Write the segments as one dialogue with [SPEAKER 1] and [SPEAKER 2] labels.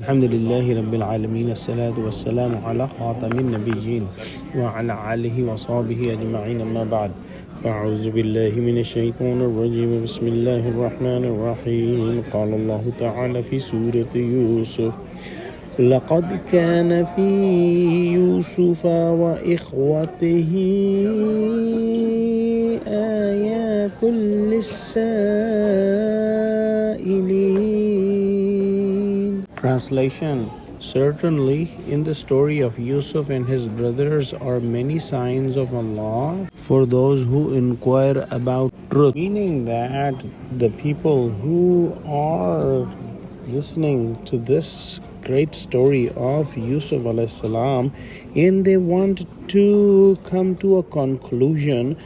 [SPEAKER 1] الحمد لله رب العالمين الصلاة والسلام على خاتم النبيين وعلى آله وصحبه أجمعين أما بعد فأعوذ بالله من الشيطان الرجيم بسم الله الرحمن الرحيم قال الله تعالى في سورة يوسف لقد كان في يوسف وإخوته آيات للسائلين. Translation. Certainly, in the story of Yusuf and his brothers are many signs of Allah for those who inquire about truth. Meaning that the people who are listening to this great story of Yusuf alayhi salam and they want to come to a conclusion,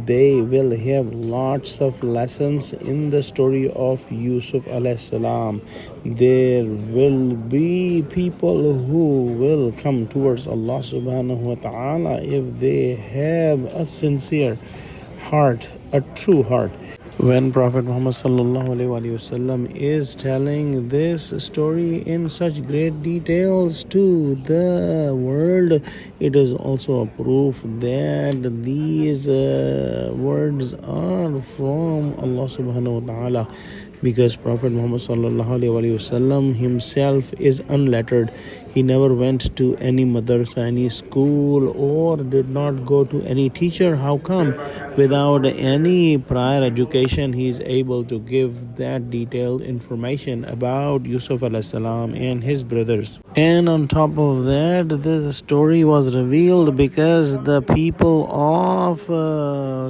[SPEAKER 1] they will have lots of lessons in the story of Yusuf alayhi salam. There will be people who will come towards Allah subhanahu wa ta'ala if they have a sincere heart, a true heart. When Prophet Muhammad sallallahu alaihi wasallam is telling this story in such great details to the world, it is also a proof that these words are from Allah subhanahu wa ta'ala, because Prophet Muhammad sallallahu alaihi wasallam himself is unlettered. He never went to any madrasa, any school, or did not go to any teacher. How come? Without any prior education, he is able to give that detailed information about Yusuf alayhi salam and his brothers. And on top of that, this story was revealed because the people of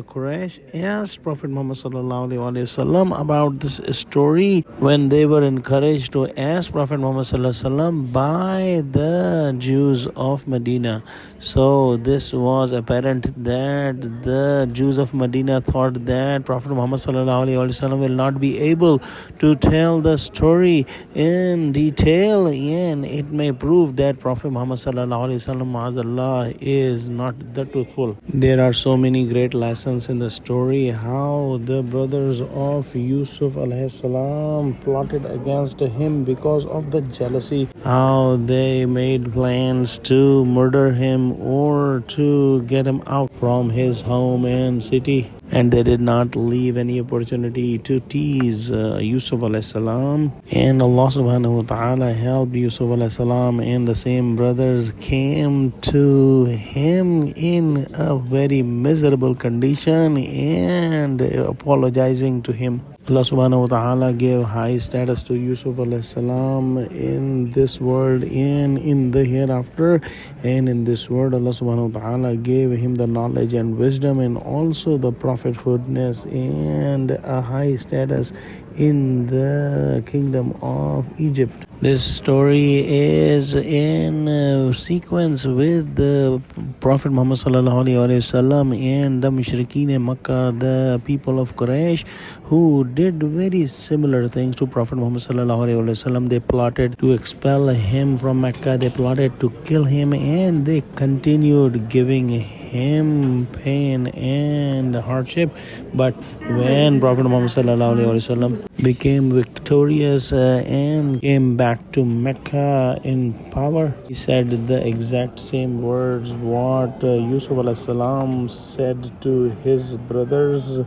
[SPEAKER 1] Quraysh asked Prophet Muhammad sallallahu alaihi wasallam about this story when they were encouraged to ask Prophet Muhammad sallallahu alaihi wasallam by the Jews of Medina. So this was apparent that the Jews of Medina thought that Prophet Muhammad sallallahu alaihi wasallam will not be able to tell the story in detail, and it may prove that Prophet Muhammad sallallahu alaihi wasallam ma'azallah is not the truthful. There are so many great lessons in the story, how the brothers of Yusuf alayhi salam plotted against him because of the jealousy, how they made plans to murder him or to get him out from his home and city, and they did not leave any opportunity to tease Yusuf alayhi salam. And Allah subhanahu wa ta'ala helped Yusuf alayhi salam, and the same brothers came to him in a very miserable condition and apologizing to him. Allah subhanahu wa ta'ala gave high status to Yusuf alayhi salam in this world and in the hereafter. And in this world, Allah subhanahu wa ta'ala gave him the knowledge and wisdom and also the prophethoodness and a high status in the kingdom of Egypt. This story is in sequence with the Prophet Muhammad sallallahu alaihi wasallam and the Mushrikeen in Makkah, the people of Quraysh, who did very similar things to Prophet Muhammad sallallahu alaihi wasallam. They plotted to expel him from Mecca, they plotted to kill him, and they continued giving him pain and hardship. But when Prophet Muhammad sallallahu alaihi wasallam became victorious and came back to Mecca in power, he said the exact same words what Yusuf alayhi salam said to his brothers,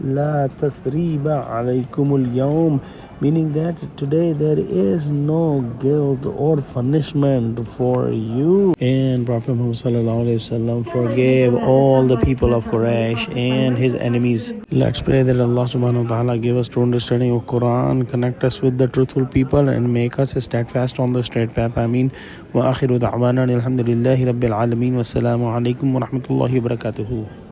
[SPEAKER 1] La tasriba alaykumul yawm, meaning that today there is no guilt or punishment for you. And Prophet Muhammad sallallahu alaihi wasallam forgave all the people of Quraysh and his enemies. Let's pray that Allah subhanahu wa ta'ala give us true understanding of Quran, connect us with the truthful people, and make us steadfast on the straight path. Ameen. Wa akhiru da'wana alhamdulillahi rabbil alameen. Wassalamu alaikum wa rahmatullahi wa barakatuhu.